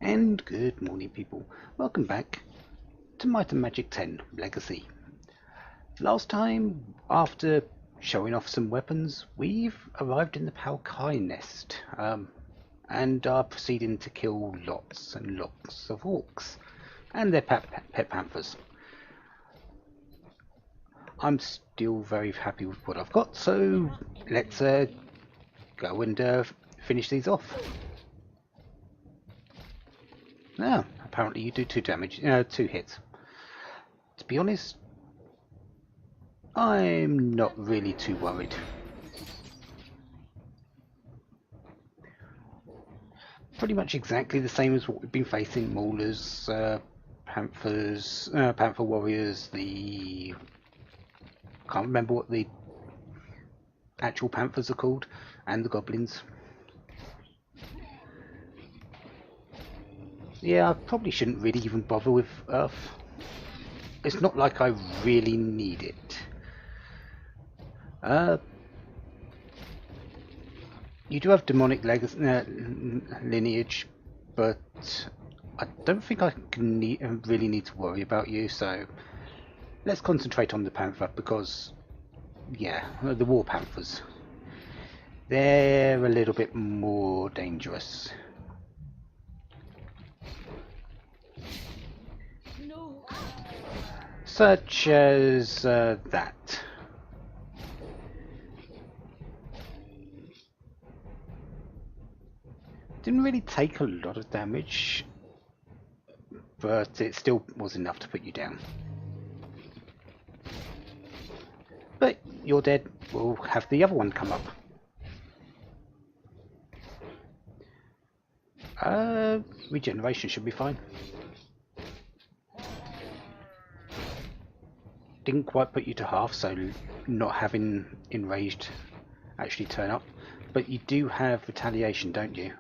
And good morning, people. Welcome back to Might and Magic 10 Legacy. Last time, after showing off some weapons, we've arrived in the Palkai nest and are proceeding to kill lots and lots of orcs and their pet panthers. I'm still very happy with what I've got, so let's go and finish these off. Now, apparently you do 2 hits. To be honest, I'm not really too worried. Pretty much exactly the same as what we've been facing: maulers, panthers, panther warriors, can't remember what the actual panthers are called, and the goblins. Yeah, I probably shouldn't really even bother with Earth. It's not like I really need it. You do have demonic lineage, but I don't think I really need to worry about you, so let's concentrate on the panther because, yeah, the war panthers. They're a little bit more dangerous. No. Such as that. Didn't really take a lot of damage, but it still was enough to put you down. But you're dead. We'll have the other one come up. Regeneration should be fine. Didn't quite put you to half, so not having enraged actually turn up. But you do have retaliation, don't you?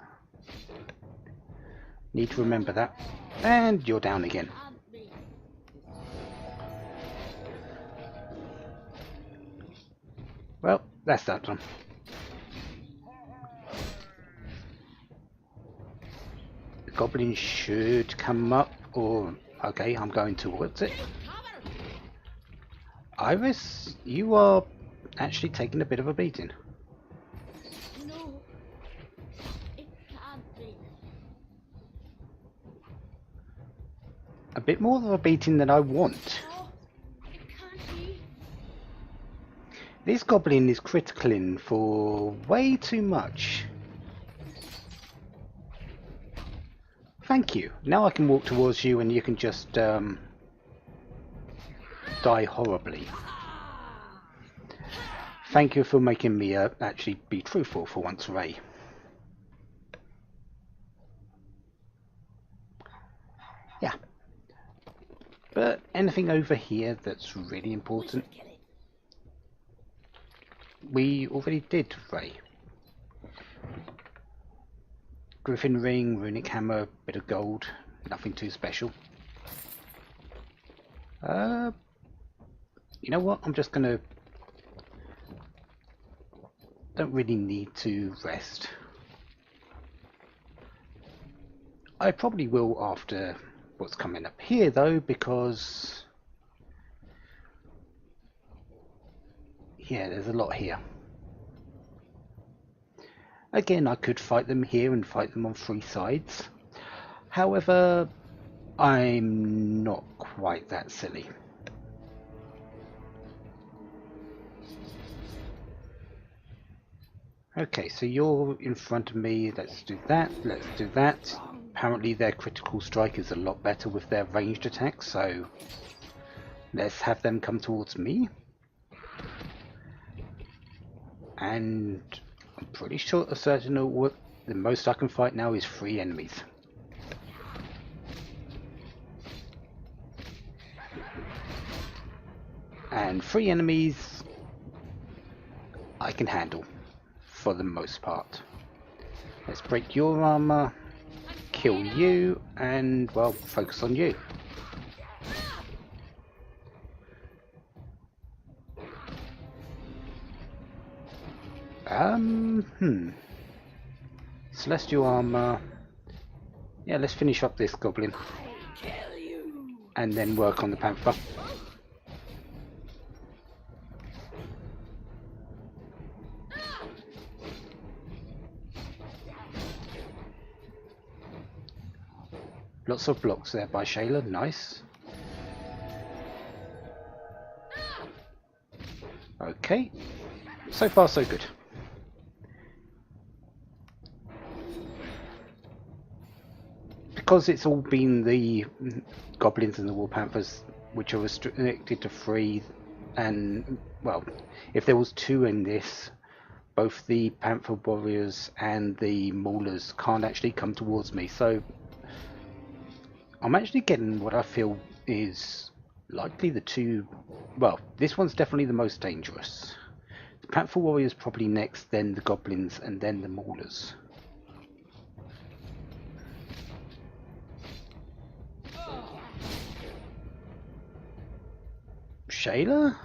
Need to remember that. And you're down again. Well, that's that done. The goblin should come up, or okay, I'm going towards it. Iris, you are actually taking a bit of a beating. No. It can't be. A bit more of a beating than I want. Oh, it can't be. This goblin is criticaling for way too much. Thank you. Now I can walk towards you and you can just die horribly. Thank you for making me actually be truthful for once, Ray. Yeah. But anything over here that's really important? We already did, Ray. Griffin ring, runic hammer, bit of gold, nothing too special. You know what? I'm just gonna... Don't really need to rest. I probably will after what's coming up here though, because... yeah, there's a lot here. Again, I could fight them here and fight them on 3 sides. However, I'm not quite that silly. Okay, so you're in front of me. Let's do that. Let's do that. Apparently their critical strike is a lot better with their ranged attacks, so let's have them come towards me. And I'm pretty sure certain what the most I can fight now is 3 enemies. And 3 enemies I can handle for the most part. Let's break your armor, kill you, and well, focus on you. Celestial armor. Yeah, let's finish up this goblin. And then work on the panther. Lots of blocks there by Shayla, nice. Okay, so far so good. Because it's all been the goblins and the war panthers which are restricted to 3, and well, if there was 2 in this, both the panther warriors and the maulers can't actually come towards me, so I'm actually getting what I feel is likely the 2, well, this one's definitely the most dangerous. The panther warriors probably next, then the goblins, and then the maulers. Shayla?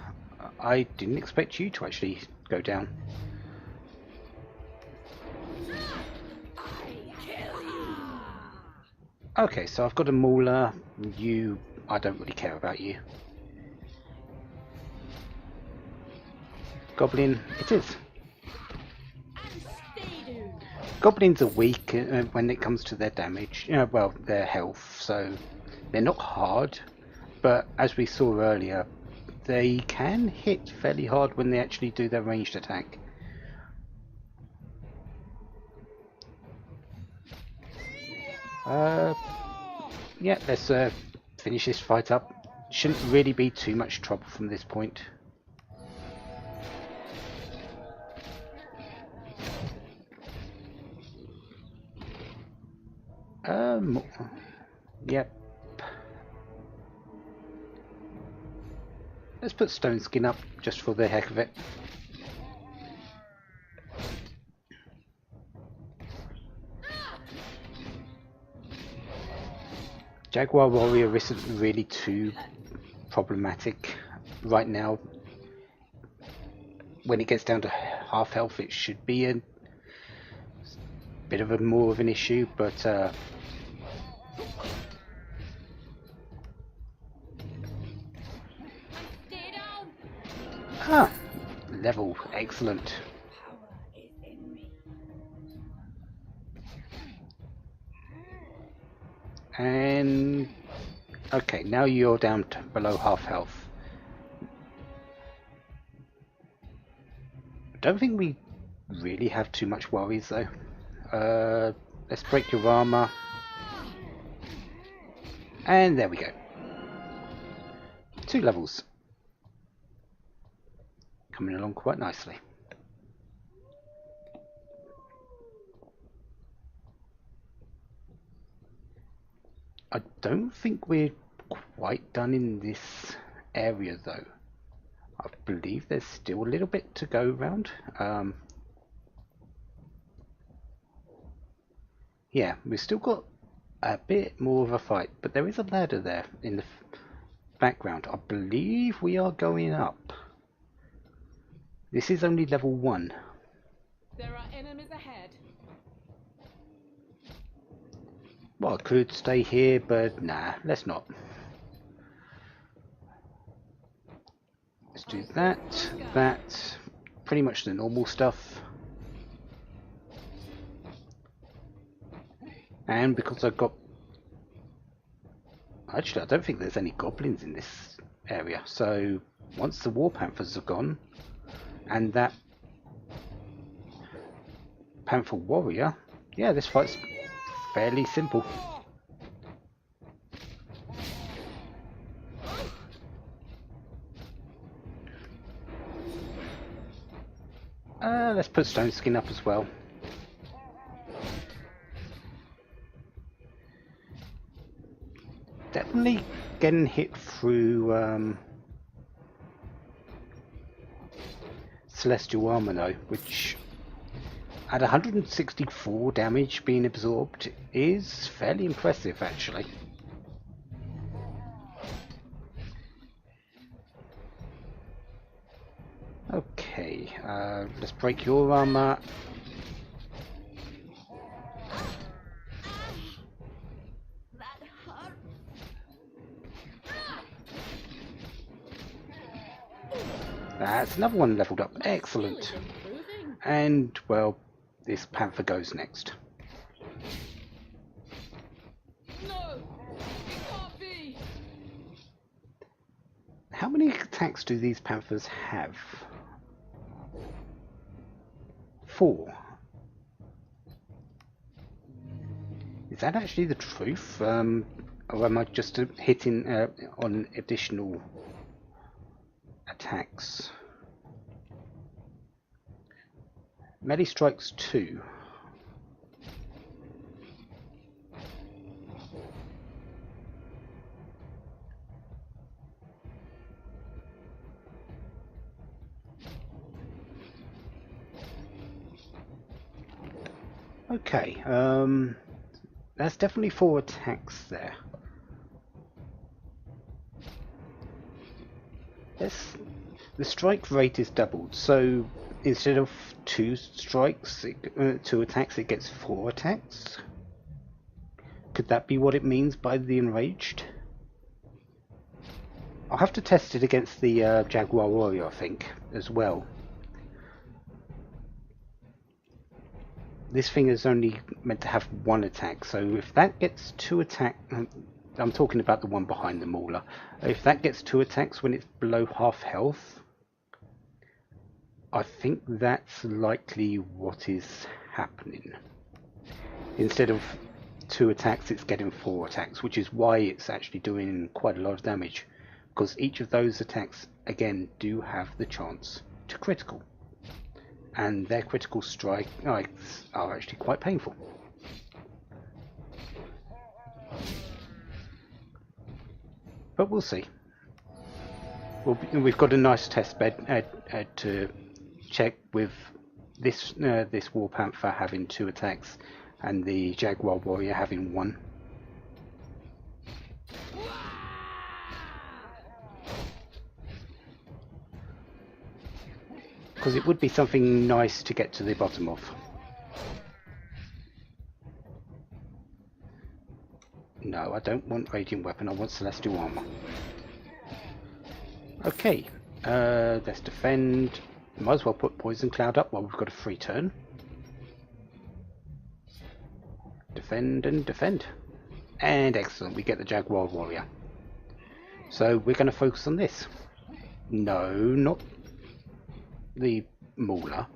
I didn't expect you to actually go down. Okay, so I've got a mauler. I don't really care about you. Goblin, it is. Goblins are weak when it comes to their damage, well, their health, so they're not hard, but as we saw earlier, they can hit fairly hard when they actually do their ranged attack. Yeah, let's finish this fight up. Shouldn't really be too much trouble from this point. Yep. Let's put Stone Skin up just for the heck of it. Jaguar Warrior isn't really too problematic right now. When it gets down to half health, it should be a bit of more of an issue, but level, excellent. And okay, now you're down to below half health. Don't think we really have too much worries though. Let's break your armor. And there we go. 2 levels. Coming along quite nicely. I don't think we're quite done in this area though. I believe there's still a little bit to go around. Yeah, we've still got a bit more of a fight, but there is a ladder there in the background. I believe we are going up. This is only level 1. There are enemies ahead. Well, I could stay here, but nah, let's not. Let's do that, pretty much the normal stuff. And because I've got... Actually, I don't think there's any goblins in this area, so once the war panthers are gone, and that panther warrior, yeah, this fight's fairly simple. Let's put Stone Skin up as well. Definitely getting hit through Celestial Armor though, which at 164 damage being absorbed is fairly impressive actually. Okay, let's break your armor. That's another one leveled up. My skill is Excellent. improving. And, well, this panther goes next. No! It can't be! How many attacks do these panthers have? 4. Is that actually the truth? Or am I just hitting on additional attacks? Melee strikes 2. Okay, that's definitely 4 attacks there. The strike rate is doubled, so instead of 2 strikes, 2 attacks, it gets 4 attacks. Could that be what it means by the enraged? I'll have to test it against the Jaguar Warrior, I think, as well. This thing is only meant to have 1 attack, so if that gets 2 attack, I'm talking about the one behind the Mauler. If that gets 2 attacks when it's below half health, I think that's likely what is happening. Instead of 2 attacks, it's getting 4 attacks, which is why it's actually doing quite a lot of damage, because each of those attacks, again, do have the chance to critical. And their critical strikes are actually quite painful. But we'll see. We've got a nice test bed to check with this War Panther having 2 attacks and the Jaguar Warrior having 1. Because it would be something nice to get to the bottom of. No, I don't want Radiant Weapon, I want Celestial Armor. Okay, let's defend. Might as well put Poison Cloud up while we've got a free turn. Defend and defend. And excellent, we get the Jaguar Warrior. So we're going to focus on this. No, not the Mauler.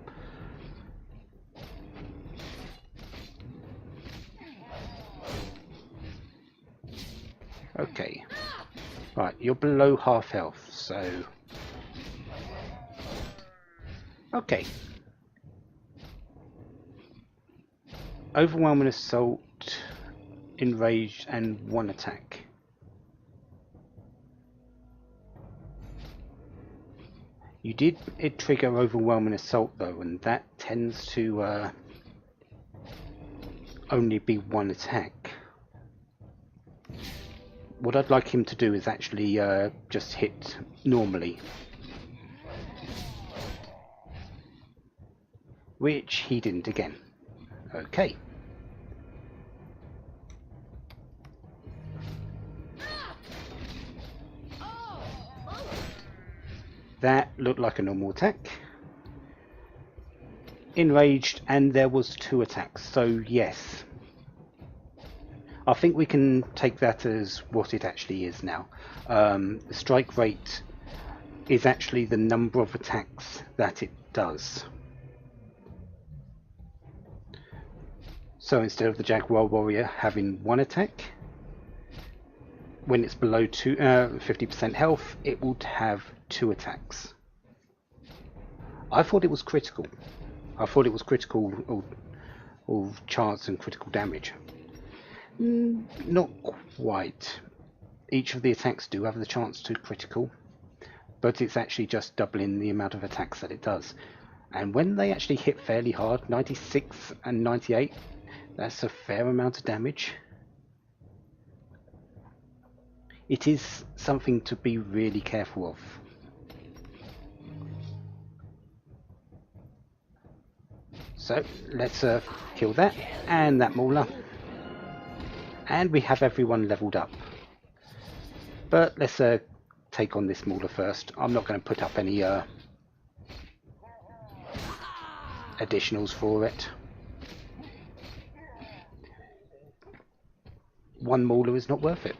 Okay. Right, you're below half health, so... Okay. Overwhelming Assault, Enraged, and 1 attack. It trigger Overwhelming Assault though, and that tends to only be 1 attack. What I'd like him to do is actually just hit normally. Which he didn't again. Okay. That looked like a normal attack. Enraged, and there was 2 attacks, so yes. I think we can take that as what it actually is now. The strike rate is actually the number of attacks that it does. So instead of the Jaguar Warrior having 1 attack, when it's below 50% health, it would have 2 attacks. I thought it was critical. I thought it was critical or chance and critical damage. Not quite. Each of the attacks do have the chance to critical, but it's actually just doubling the amount of attacks that it does. And when they actually hit fairly hard, 96 and 98, that's a fair amount of damage. It is something to be really careful of. So let's kill that and that Mauler. And we have everyone leveled up. But let's take on this Mauler first. I'm not going to put up any additionals for it. One mauler is not worth it.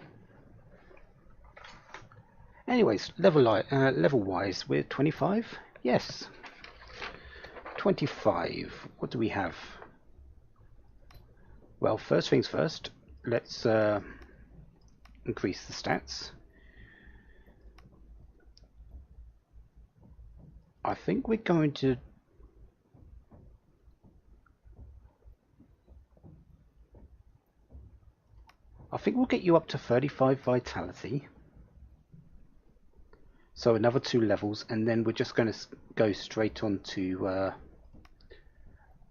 Anyways, level wise, we're 25. Yes, 25. What do we have? Well, first things first. Let's increase the stats. I think we're going to. I think we'll get you up to 35 vitality. So another 2 levels, and then we're just going to go straight on to.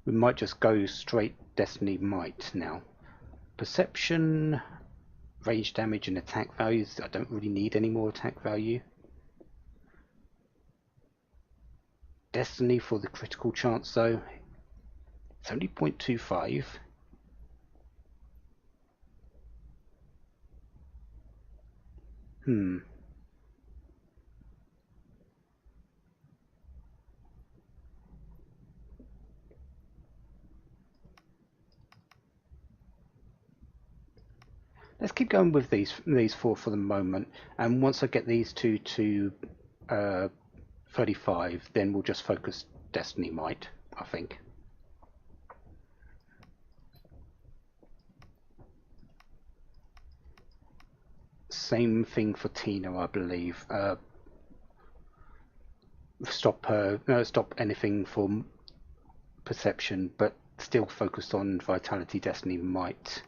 We might just go straight Destiny Might now. Perception, range damage, and attack values. I don't really need any more attack value. Destiny for the critical chance though. It's only 0.25. Let's keep going with these 4 for the moment, and once I get these 2 to 35, then we'll just focus Destiny Might, I think. Same thing for Tina, I believe. Stop anything for perception, but still focused on Vitality, Destiny Might.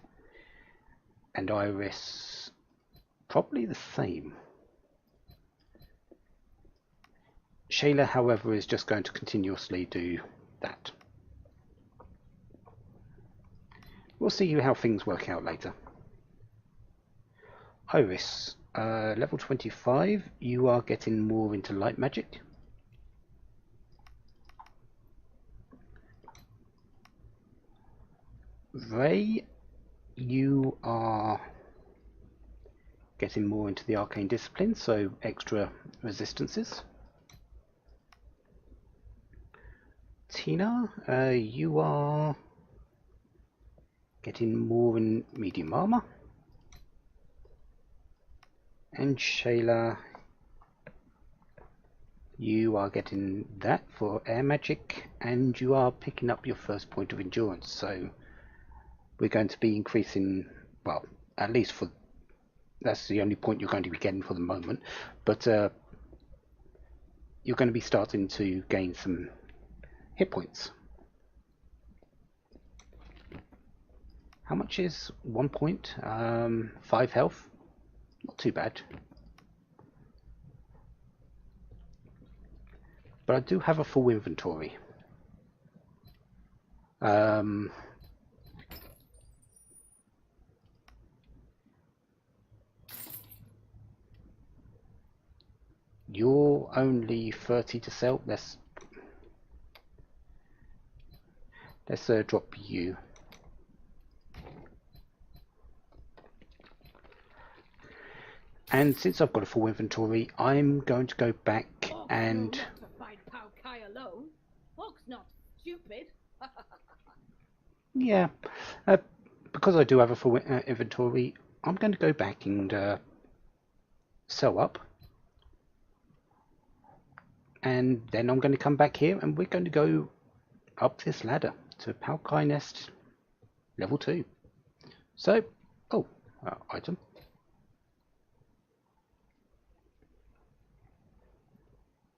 And Iris, probably the same. Shayla, however, is just going to continuously do that. We'll see how things work out later. Iris, level 25, you are getting more into light magic. Ray, you are getting more into the arcane discipline, so extra resistances. Tina, you are getting more in medium armor. And Shayla, you are getting that for air magic, and you are picking up your first point of endurance, so we're going to be increasing, well, at least for, that's the only point you're going to be getting for the moment, but you're going to be starting to gain some hit points. How much is 1 point? 5 health, not too bad. But I do have a full inventory. You're only 30 to sell. Let's drop you. And since I've got a full inventory, I'm going to go back and. Not to fight Pao Kai alone. Hawk's not stupid. Yeah, because I do have a full inventory, I'm going to go back and sell up. And then I'm going to come back here and we're going to go up this ladder to Pao Kai Nest level 2. So, item.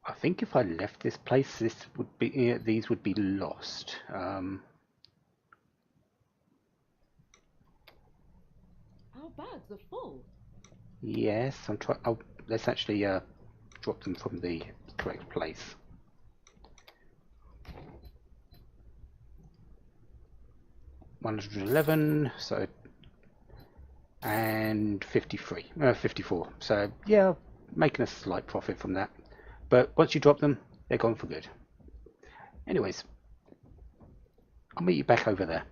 I think if I left this place, this would be these would be lost. Our bags are full. Yes, I'm trying. Oh, let's actually drop them from the correct place. $111, so, and 54. So yeah, making a slight profit from that. But once you drop them, they're gone for good. Anyways, I'll meet you back over there.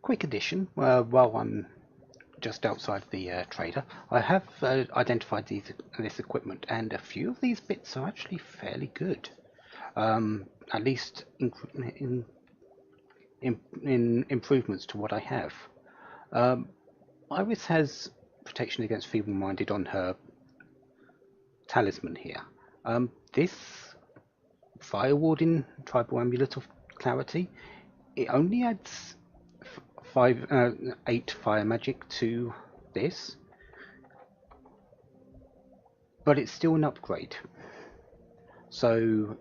Quick addition, while I'm just outside the trader, I have identified this equipment, and a few of these bits are actually fairly good. At least in improvements to what I have. Iris has protection against feeble-minded on her talisman here. This Fire Warding Tribal Amulet of Clarity, it only adds 8 fire magic to this, but it's still an upgrade. So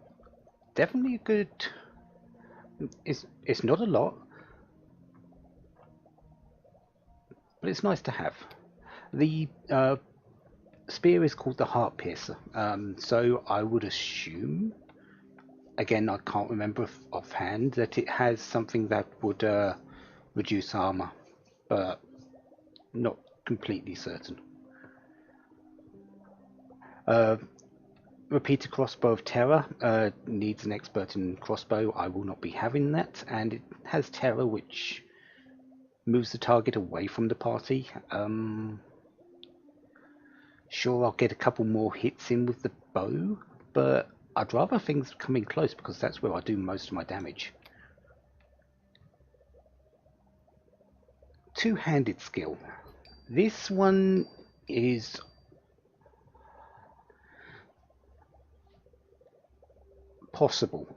definitely a good. It's not a lot, but it's nice to have. The spear is called the Heart Piercer, so I would assume, again I can't remember offhand, that it has something that would reduce armor, but not completely certain. Repeater Crossbow of Terror needs an expert in crossbow. I will not be having that, and it has Terror, which moves the target away from the party. Sure, I'll get a couple more hits in with the bow, but I'd rather things come in close because that's where I do most of my damage. Two-handed skill. This one is possible.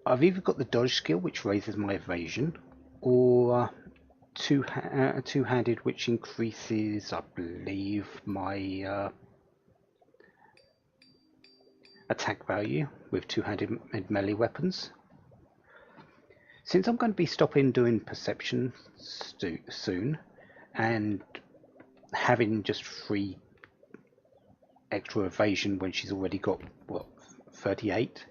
I've either got the dodge skill, which raises my evasion, or two-handed, which increases, I believe, my attack value with two-handed melee weapons. Since I'm going to be stopping doing perception soon, and having just 3 extra evasion when she's already got, what, 38?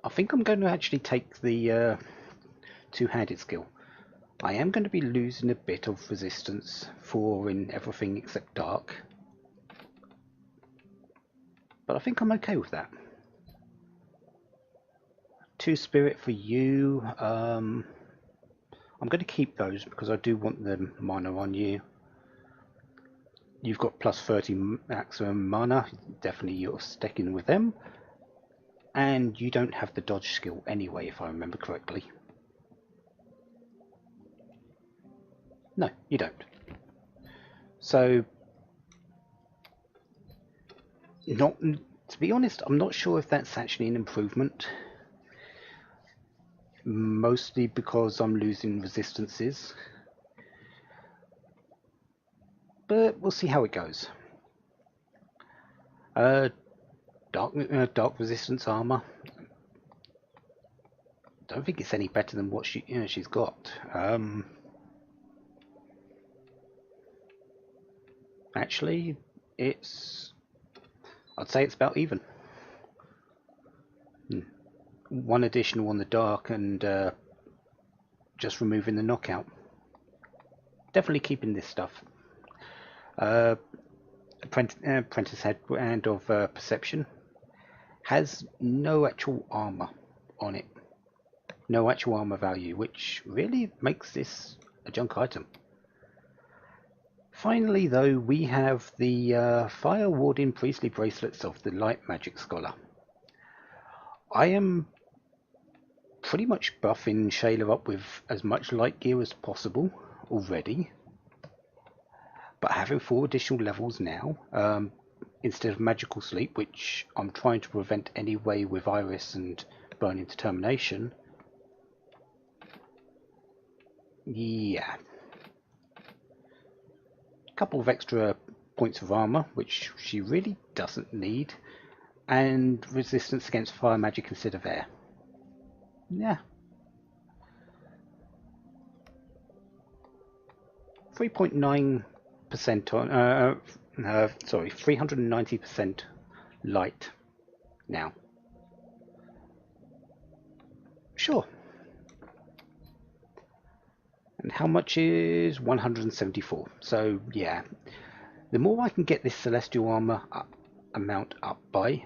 I think I'm going to actually take the two-handed skill. I am going to be losing a bit of resistance for in everything except dark, but I think I'm okay with that. 2 spirit for you. I'm going to keep those because I do want the mana on you. You've got plus 30 maximum mana, definitely you're sticking with them. And you don't have the dodge skill anyway, if I remember correctly. No, you don't. So, to be honest, I'm not sure if that's actually an improvement. Mostly because I'm losing resistances. But we'll see how it goes. Dark resistance armor. Don't think it's any better than what she's got. Actually, I'd say it's about even. 1 additional on the dark and just removing the knockout. Definitely keeping this stuff. Apprentice Hand of Perception has no actual armor on it. No actual armor value, which really makes this a junk item. Finally, though, we have the Fire Warding Priestly Bracelets of the Light Magic Scholar. I am pretty much buffing Shayla up with as much light gear as possible already, but having 4 additional levels now, instead of Magical Sleep, which I'm trying to prevent anyway with Iris and Burning Determination. Yeah. Couple of extra points of armor, which she really doesn't need, and resistance against fire magic instead of air. Yeah. 3.9% on, sorry, 390% light now. Sure. And how much is 174? So yeah, the more I can get this celestial armor amount up by,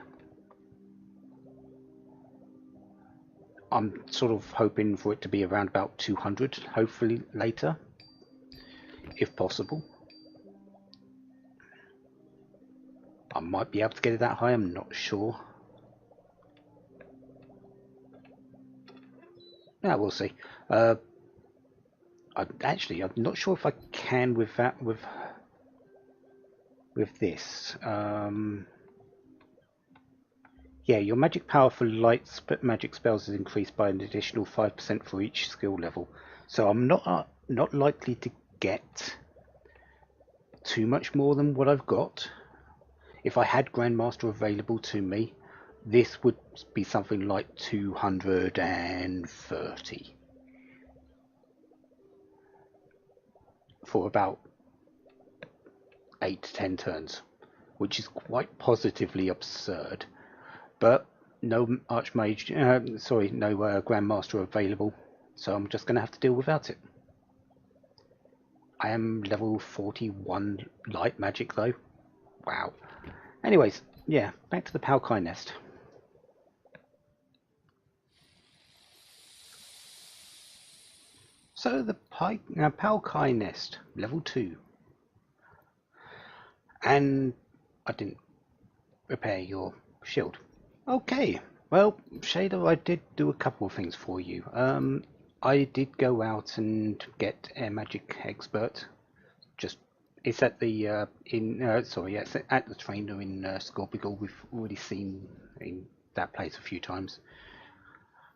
I'm sort of hoping for it to be around about 200, hopefully later, if possible. I might be able to get it that high, I'm not sure. Yeah, we'll see. I'm not sure if I can with that, with this. Yeah, your magic power for light magic spells is increased by an additional 5% for each skill level. So I'm not likely to get too much more than what I've got. If I had Grandmaster available to me, this would be something like 230 for about 8 to 10 turns, which is quite positively absurd. But no Archmage, no Grandmaster available, so I'm just going to have to deal without it. I am level 41 light magic though. Wow. Anyways, yeah, back to the Palkai nest. So the Palkai nest, level 2. And I didn't repair your shield. Okay, well, Shader, I did do a couple of things for you. I did go out and get a magic expert. It's at the it's at the trainer in Scorpigal. We've already seen in that place a few times,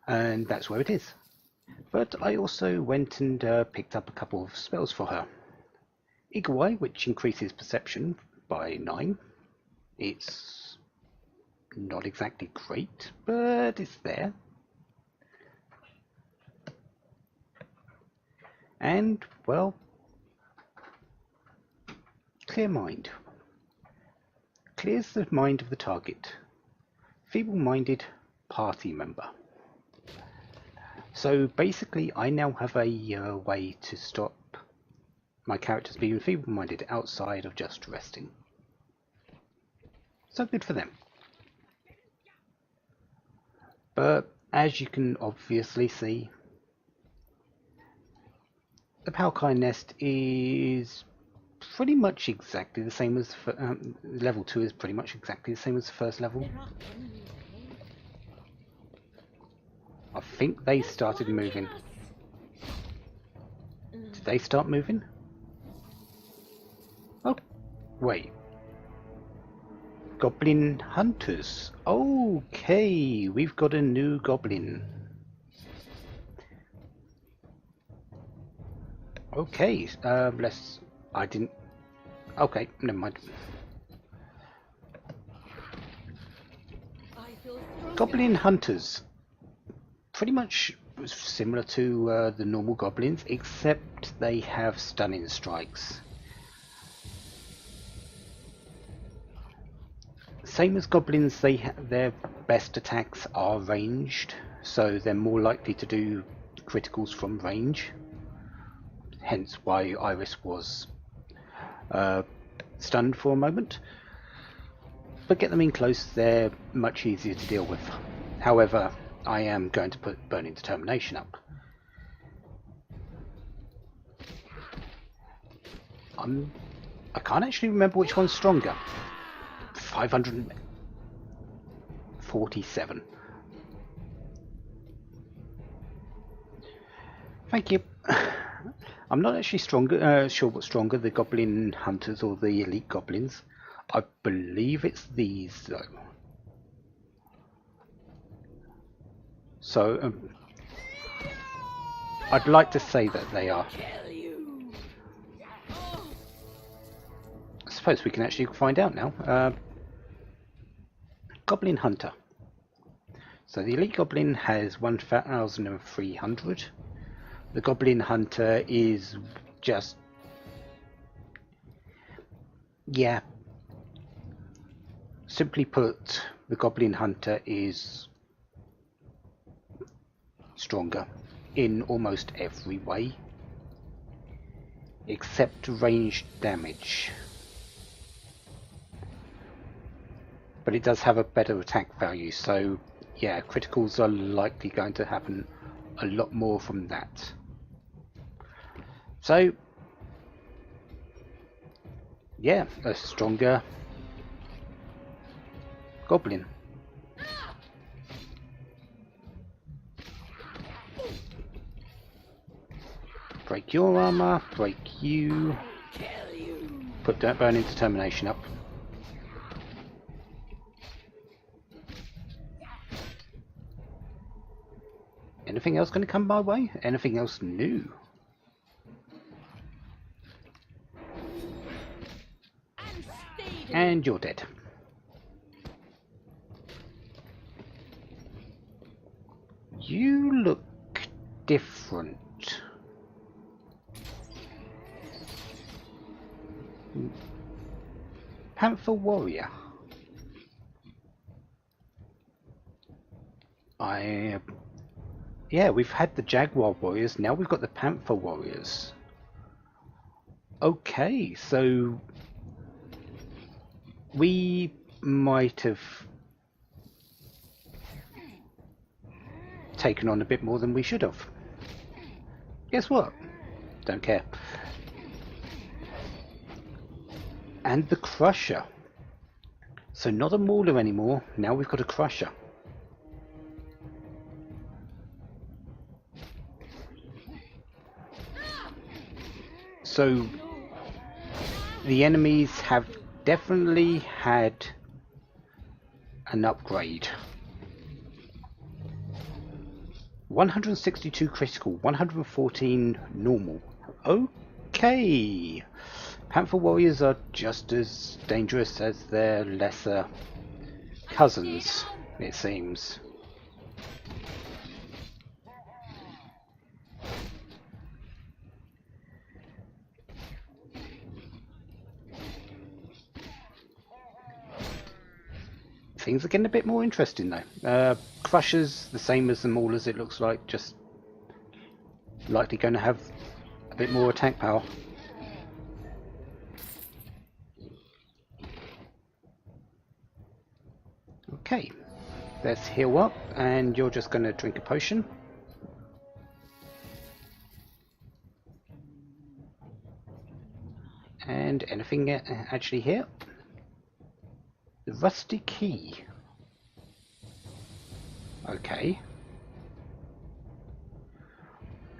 and that's where it is. But I also went and picked up a couple of spells for her. Igawai, which increases perception by 9. It's not exactly great, but it's there. And, well, Clear Mind. Clears the mind of the target. Feeble-minded party member. So basically, I now have a way to stop my characters being feeble-minded outside of just resting. So good for them. But as you can obviously see, the Palkai nest is pretty much exactly the same as level 2 is pretty much exactly the same as the first level. I think they started moving. Did they start moving? Oh, wait. Goblin hunters. Okay, we've got a new goblin. Okay, I didn't. Okay, never mind. Goblin hunters. Pretty much similar to the normal goblins, except they have stunning strikes. Same as goblins, their best attacks are ranged, so they're more likely to do criticals from range. Hence why Iris was stunned for a moment. But get them in close, they're much easier to deal with. However, I am going to put Burning Determination up. I can't actually remember which one's stronger. 547. Thank you. I'm not actually sure what's stronger, the Goblin Hunters or the Elite Goblins. I believe it's these though. So, I'd like to say that they are. I suppose we can actually find out now. Goblin Hunter. So the Elite Goblin has 1,300. The Goblin Hunter is just... yeah. Simply put, the Goblin Hunter is stronger in almost every way, except ranged damage. But it does have a better attack value, so yeah, criticals are likely going to happen a lot more from that. So, yeah, a stronger goblin. Break your armor, break you. Put that burning determination up. Anything else going to come my way? Anything else new? And you're dead. You look different. Panther Warrior. Yeah, we've had the Jaguar Warriors, now we've got the Panther Warriors. Okay, so we might have taken on a bit more than we should have. Guess what? Don't care. And the Crusher. So not a Mauler anymore, now we've got a Crusher. So the enemies have definitely had an upgrade. 162 critical, 114 normal. Okay. Panther Warriors are just as dangerous as their lesser cousins, it seems. Things are getting a bit more interesting though. Crushers, the same as the Maulers it looks like, just likely going to have a bit more attack power. Okay, let's heal up, and you're just going to drink a potion. And anything actually here? The rusty key. Okay.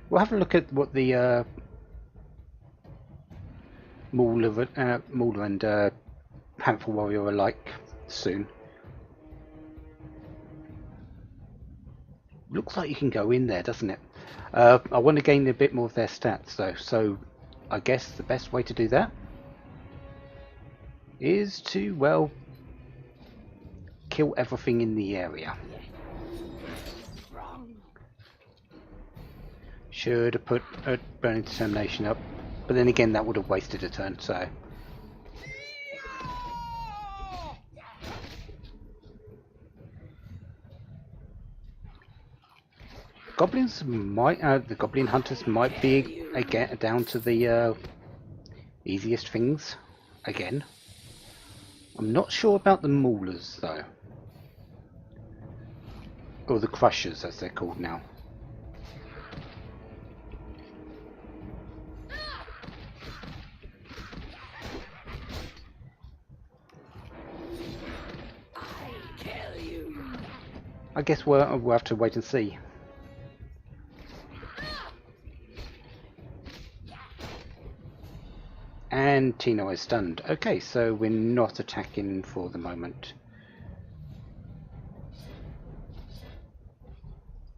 We'll have a look at what the Mauler and Panther Warrior are like soon. Looks like you can go in there, doesn't it? I want to gain a bit more of their stats though, so I guess the best way to do that is to, well, kill everything in the area. Should have put a burning determination up, but then again that would have wasted a turn, so. Goblins might, the goblin hunters might be again down to the easiest things again. I'm not sure about the Maulers though, or the Crushers as they're called now. I guess we'll have to wait and see. And Tino is stunned. Okay, so we're not attacking for the moment.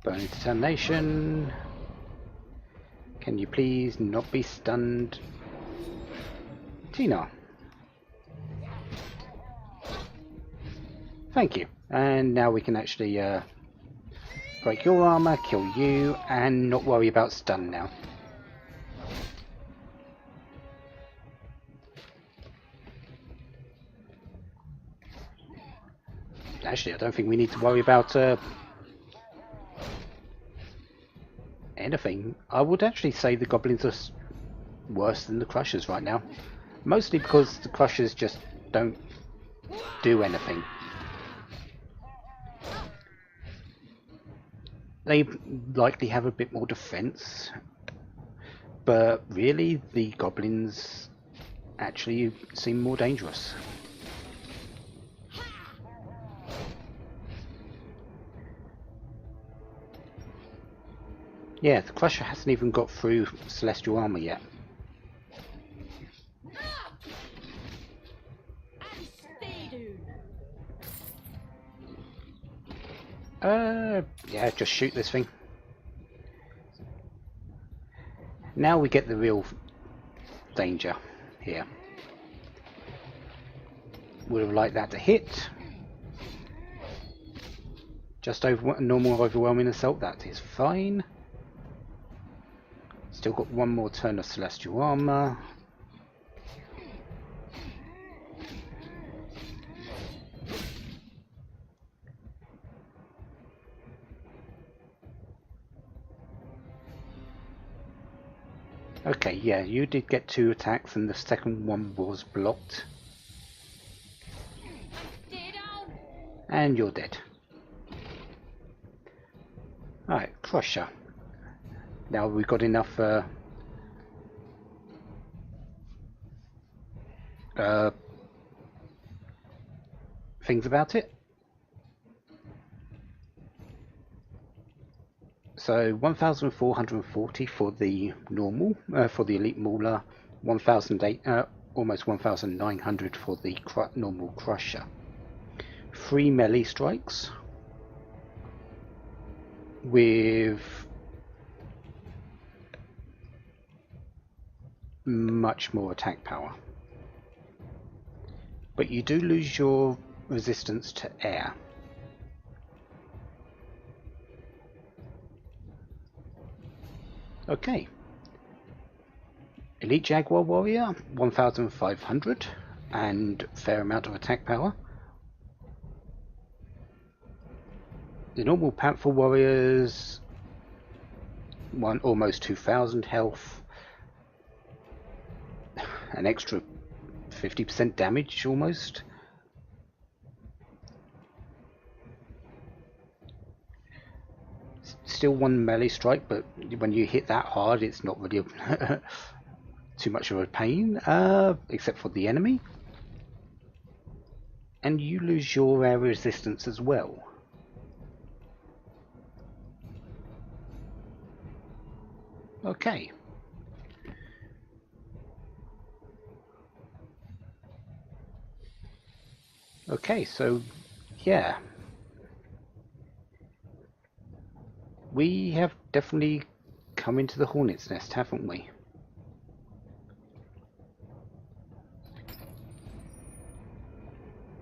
Burning determination. Can you please not be stunned? Tina. Thank you. And now we can actually break your armor, kill you, and not worry about stun now. Actually, I don't think we need to worry about anything. I would actually say the goblins are worse than the Crushers right now. Mostly because the Crushers just don't do anything. They likely have a bit more defense, but really the goblins actually seem more dangerous. Yeah, the Crusher hasn't even got through Celestial Armor yet. Yeah, just shoot this thing. Now we get the real danger here. Would have liked that to hit. Just over a normal overwhelming assault, that is fine. Still got one more turn of Celestial Armor. Okay, yeah, you did get 2 attacks and the second one was blocked. And you're dead. Alright, Crusher. Now we've got enough things about it. So 1,440 for the normal, for the Elite Mauler, 1,008, almost 1,900 for the normal Crusher. 3 melee strikes with much more attack power. But you do lose your resistance to air. Okay. Elite Jaguar Warrior, 1,500 and fair amount of attack power. The normal Panther Warriors, almost 2,000 health, an extra 50% damage almost. Still 1 melee strike, but when you hit that hard, it's not really too much of a pain, except for the enemy. And you lose your air resistance as well. Okay. Okay, so yeah. We have definitely come into the hornet's nest, haven't we?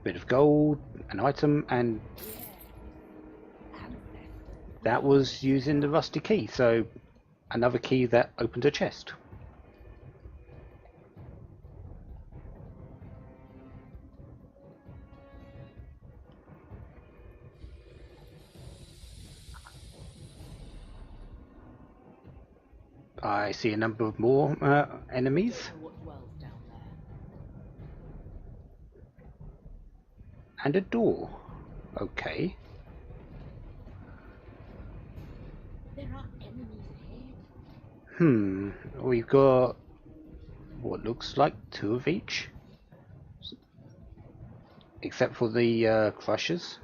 Bit of gold, an item, and that was using the rusty key, so another key that opened a chest. I see a number of more enemies. And a door. Okay. There are enemies ahead. We've got what looks like 2 of each. Except for the Crushers.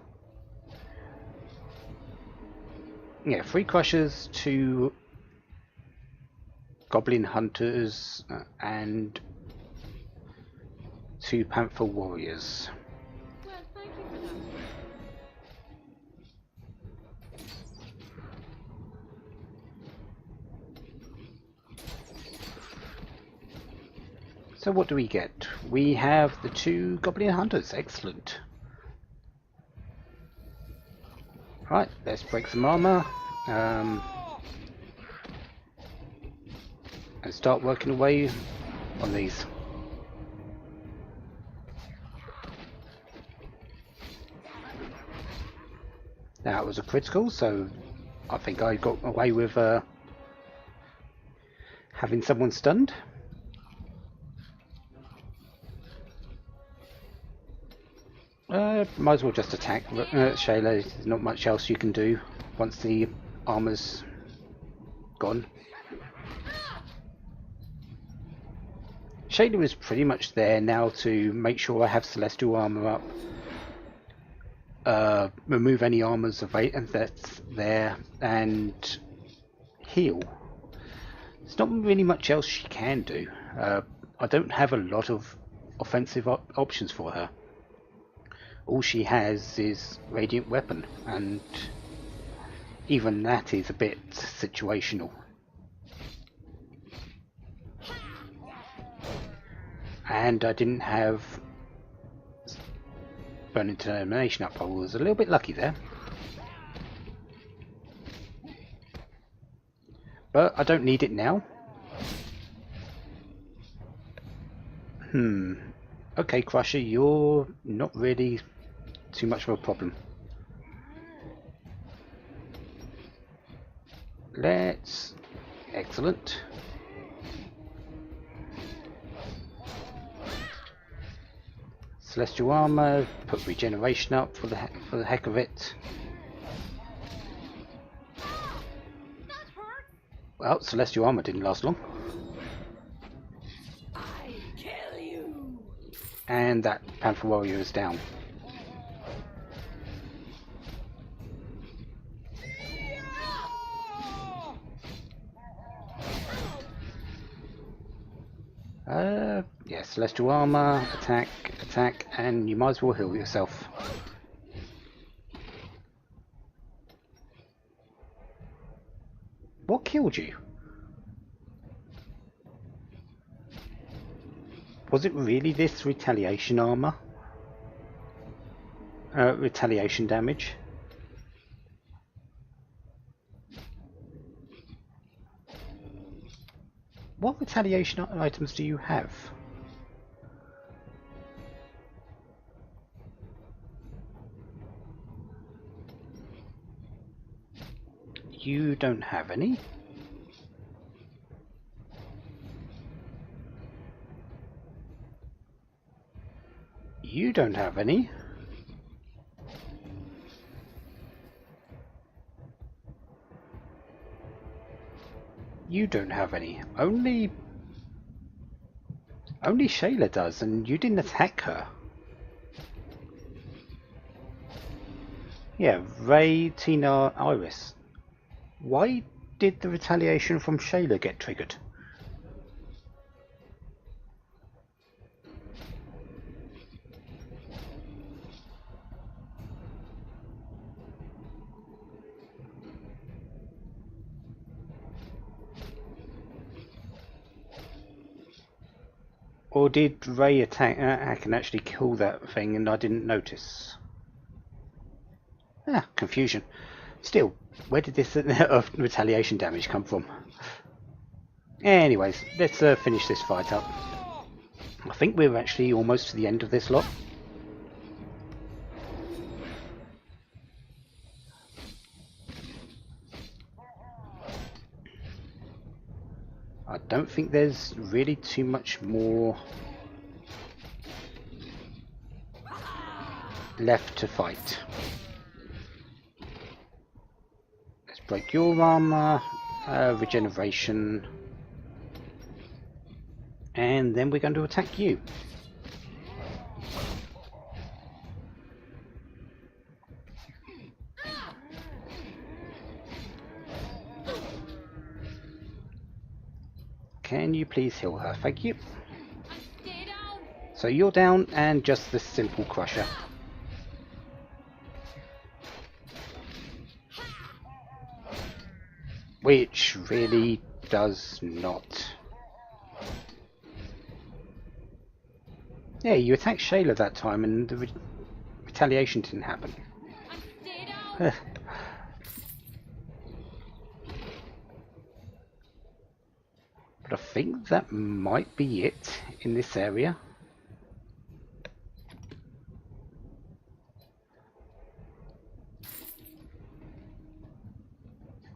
Yeah, 3 Crushers, 2 Goblin Hunters, and 2 Panther Warriors. Well, thank you for that. So what do we get? We have the 2 Goblin Hunters. Excellent. Right, let's break some armor. And start working away on these. Now it was a critical, so I think I got away with having someone stunned. Might as well just attack. Shayla, there's not much else you can do once the armor's gone. Shayla is pretty much there now to make sure I have celestial armor up, remove any armors that's there, and heal. There's not really much else she can do. I don't have a lot of offensive options for her. All she has is radiant weapon, and even that is a bit situational. And I didn't have burning determination up. I was a little bit lucky there, but I don't need it now. Okay, Crusher, you're not really too much of a problem. Excellent. Celestial armor, put regeneration up for the heck of it. Well, celestial armor didn't last long. I kill you. And that Panther Warrior is down. Yeah, celestial armor, attack, and you might as well heal yourself. What killed you? Was it really this retaliation armor? Retaliation damage? What retaliation items do you have? You don't have any. You don't have any. You don't have any. Only Shayla does, and you didn't attack her. Yeah, Ray, Tina, Iris. Why did the retaliation from Shayla get triggered? Or did Ray attack and actually kill that thing and I didn't notice? Ah, confusion. Still, where did this retaliation damage come from? Anyways, let's finish this fight up. I think we're actually almost to the end of this lot. I don't think there's really too much more left to fight. Let's break your armor, regeneration, and then we're going to attack you. Can you please heal her? Thank you. So you're down, and just the simple crusher. Which really does not. Yeah, you attacked Shayla that time and the retaliation didn't happen. But I think that might be it in this area.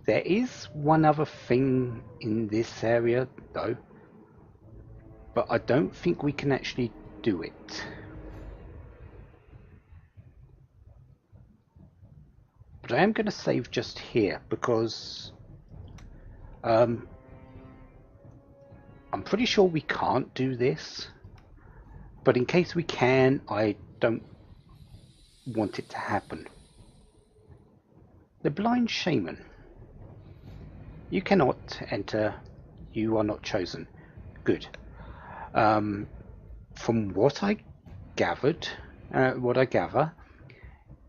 There is one other thing in this area though, but I don't think we can actually do it. But I am going to save just here because I'm pretty sure we can't do this. But in case we can, I don't want it to happen. The blind shaman. You cannot enter. You are not chosen. Good. From what I gathered,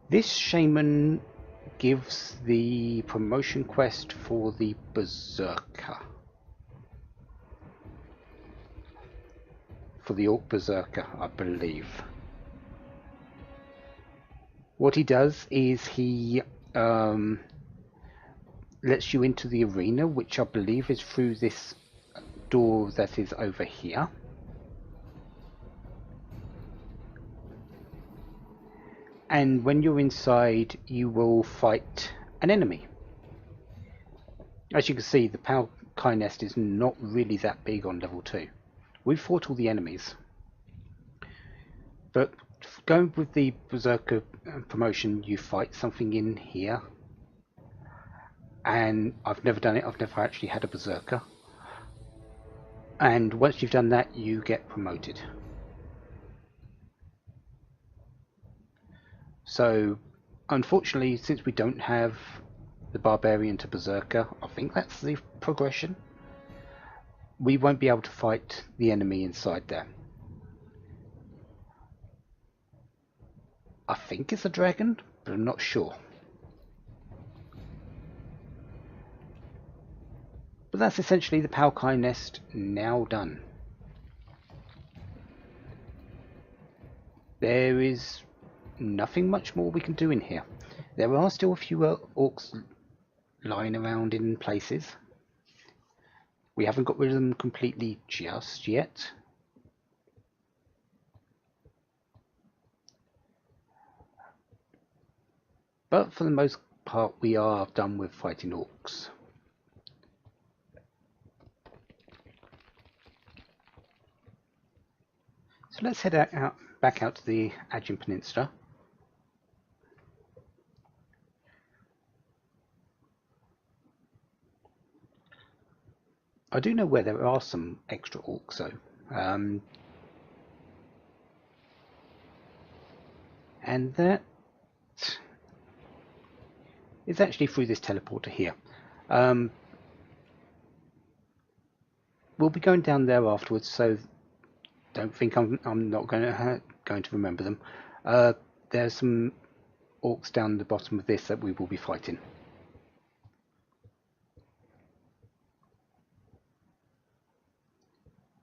this shaman gives the promotion quest for the berserker. For the orc berserker, I believe. What he does is he lets you into the arena, which I believe is through this door that is over here. And when you're inside, you will fight an enemy. As you can see, the Palkai nest is not really that big on level 2. We've fought all the enemies. But going with the Berserker promotion, you fight something in here. And I've never done it, I've never actually had a Berserker. And once you've done that, you get promoted. So, unfortunately, since we don't have the Barbarian to Berserker, I think that's the progression. We won't be able to fight the enemy inside there. I think it's a dragon, but I'm not sure. But that's essentially the Palkai nest now done. There is nothing much more we can do in here. There are still a few orcs lying around in places. We haven't got rid of them completely just yet. But for the most part, we are done with fighting orcs. So let's head back out to the Aegean Peninsula. I do know where there are some extra orcs though. And that is actually through this teleporter here. We'll be going down there afterwards, so don't think I'm not going to remember them. There's some orcs down the bottom of this that we will be fighting.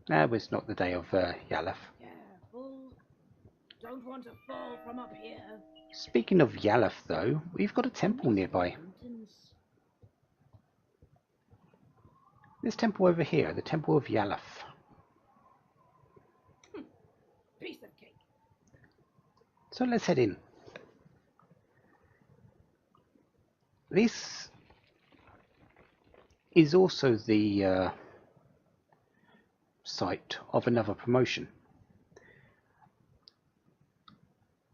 It's not the day of Yalef. Careful. Don't want to fall from up here. Speaking of Yalef, though, we've got a temple nearby. Mountains. This temple over here, the Temple of Yalef. Piece of cake. So let's head in. This is also the site of another promotion.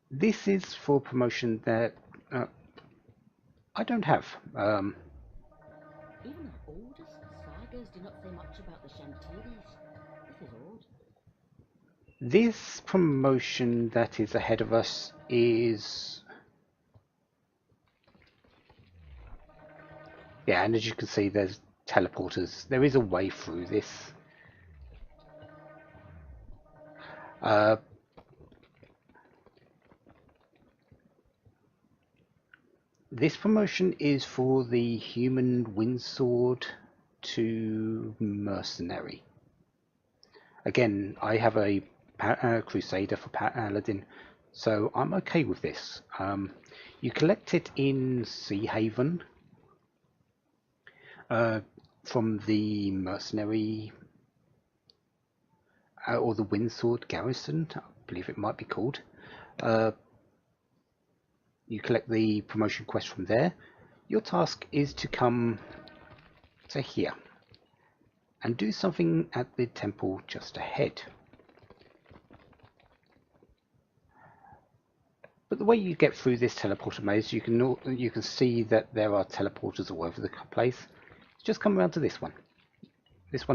This is for a promotion that I don't have. Even the oldest sagas do not say much about the Shantiris. This is odd. This promotion that is ahead of us is... Yeah, and as you can see, there's teleporters. There is a way through this. This promotion is for the human windsword to mercenary. Again, I have a crusader for paladin, so I'm okay with this. You collect it in Sea Haven from the mercenary or the windsword garrison, I believe it might be called. You collect the promotion quest from there. Your task is to come to here and do something at the temple just ahead. But the way you get through this teleporter maze, you can see that there are teleporters all over the place. Just come around to this one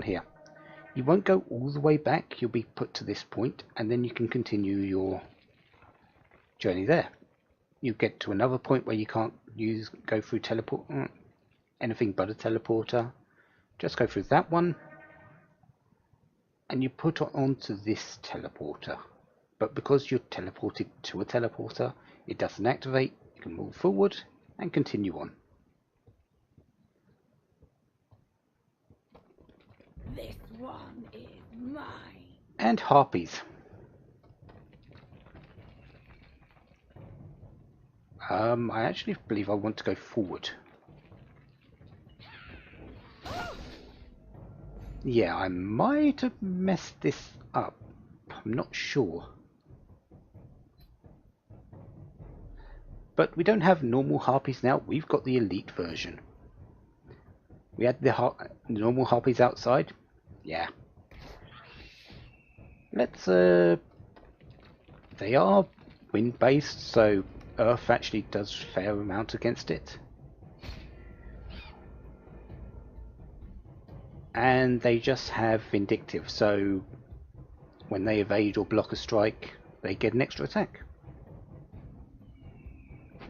here. You won't go all the way back, you'll be put to this point, and then you can continue your journey there. You get to another point where you can't go through anything but a teleporter. Just go through that one, and you put onto this teleporter. But because you're teleported to a teleporter, it doesn't activate. You can move forward and continue on. This one is mine. And harpies. I actually believe I want to go forward. Yeah, I might have messed this up. I'm not sure. But we don't have normal harpies now. We've got the elite version. We had the normal harpies outside. Yeah. Let's they are wind based, so Earth actually does a fair amount against it. And they just have vindictive, so when they evade or block a strike, they get an extra attack.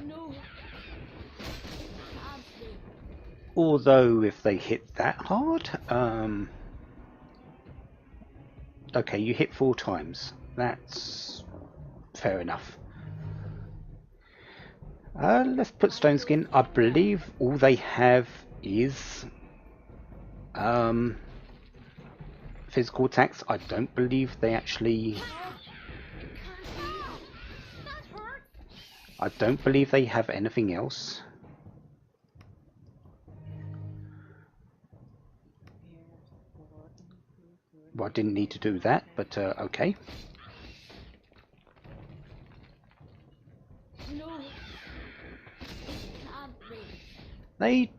No. Although if they hit that hard, okay, you hit 4 times. That's fair enough. Let's put Stone Skin. I believe all they have is physical attacks. I don't believe they actually... I don't believe they have anything else. Well, I didn't need to do that, but okay. No. They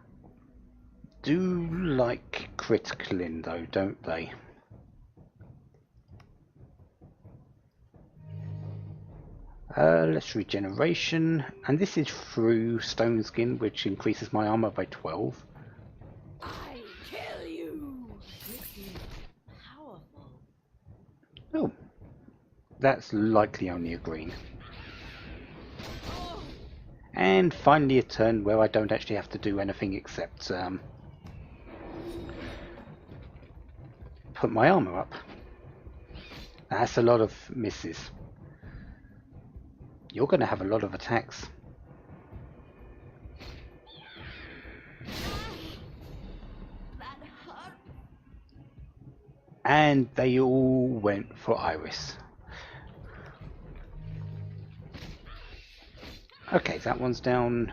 do like criticalling though, don't they? Let's regeneration, and this is through Stone Skin, which increases my armor by 12. I kill you. Powerful. Oh, that's likely only a green. And finally a turn where I don't actually have to do anything except put my armor up. That's a lot of misses. You're going to have a lot of attacks. That hurt. And they all went for Iris. Okay, that one's down.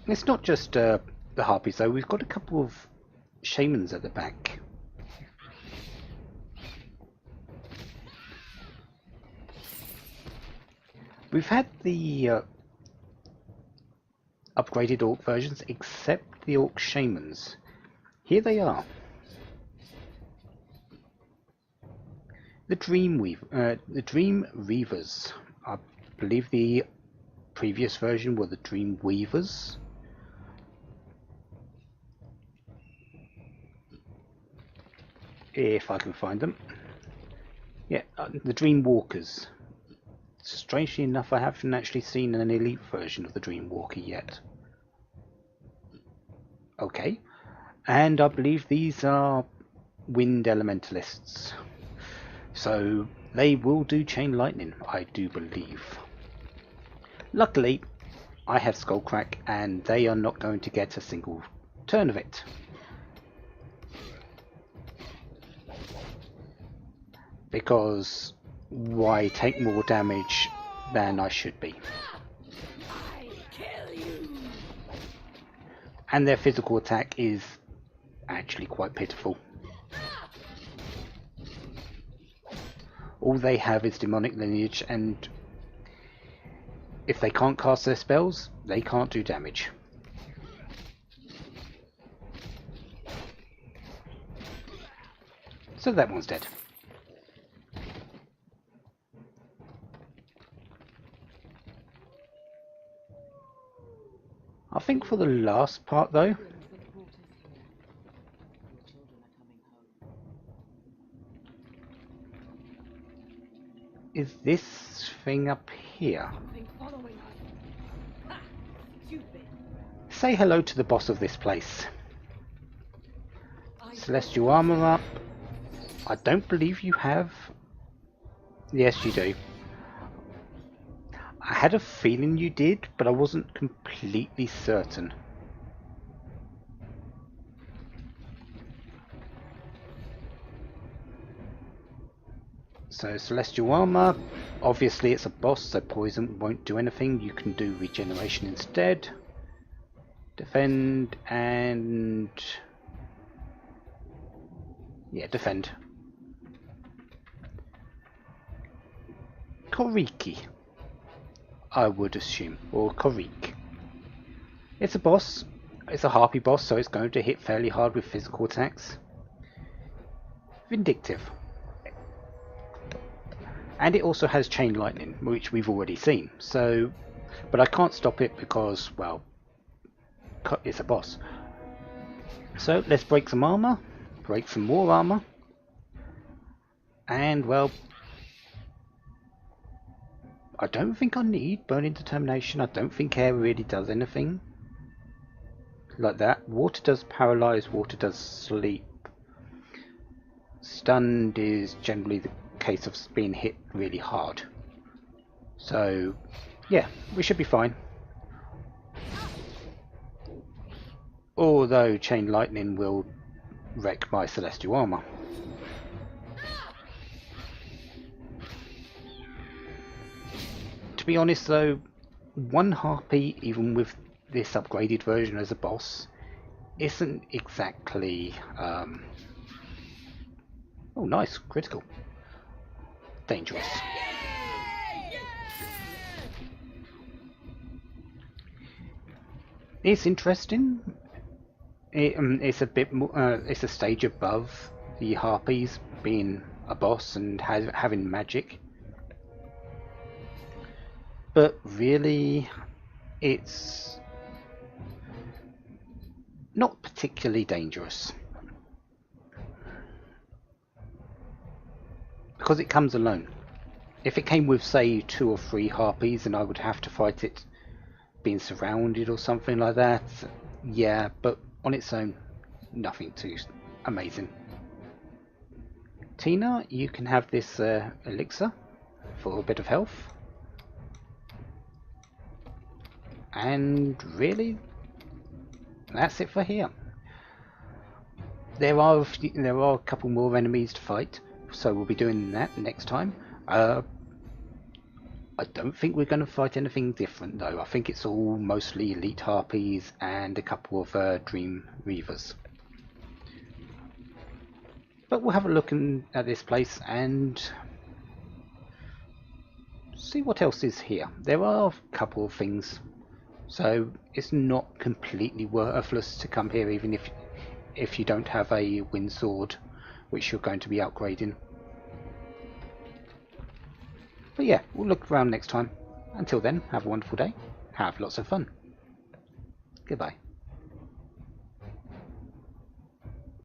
It's not just the harpies though, we've got a couple of shamans at the back. We've had the upgraded orc versions, except the orc shamans. Here they are. The Dream Reavers. I believe the previous version were the Dream Weavers. If I can find them. Yeah, the Dream Walkers. Strangely enough, I haven't actually seen an elite version of the Dream Walker yet. Okay, and I believe these are wind elementalists. So they will do chain lightning, I do believe. Luckily, I have Skullcrack and they are not going to get a single turn of it. Because why take more damage than I should be? I kill you. And their physical attack is actually quite pitiful. All they have is demonic lineage, and if they can't cast their spells, they can't do damage. So that one's dead. think for the last part though, is this thing up here. Something following us. Ha! Stupid. Say hello to the boss of this place. Celestial armor up. I don't believe you have. Yes, you do. I had a feeling you did, but I wasn't completely certain. So celestial armor, obviously it's a boss, so poison won't do anything. You can do regeneration instead. Defend and yeah, defend. Koriki, I would assume, or Korik. It's a boss. It's a harpy boss, so it's going to hit fairly hard with physical attacks. Vindictive. And it also has chain lightning, which we've already seen. So, but I can't stop it because, well, it's a boss. So let's break some armor, break some more armor, and well, I don't think I need Burning Determination. I don't think air really does anything like that. Water does paralyze, water does sleep. Stunned is generally the case of being hit really hard. So yeah, we should be fine. Although chain lightning will wreck my celestial armor. To be honest though, one harpy, even with this upgraded version as a boss, isn't exactly oh nice, critical. Dangerous. It's interesting. It's a bit more. It's a stage above the harpies being a boss and having magic. But really, it's not particularly dangerous. Because it comes alone. If it came with, say, 2 or 3 harpies, then I would have to fight it being surrounded or something like that. Yeah, but on its own, nothing too amazing. Tina, you can have this elixir for a bit of health. And really, that's it for here. There are a couple more enemies to fight, so we'll be doing that next time. I don't think we're going to fight anything different though. I think it's all mostly elite harpies and a couple of dream reavers. But we'll have a look at this place and see what else is here. There are a couple of things, so it's not completely worthless to come here, even if you don't have a wind sword, which you're going to be upgrading. But yeah, we'll look around next time. Until then, have a wonderful day. Have lots of fun. Goodbye.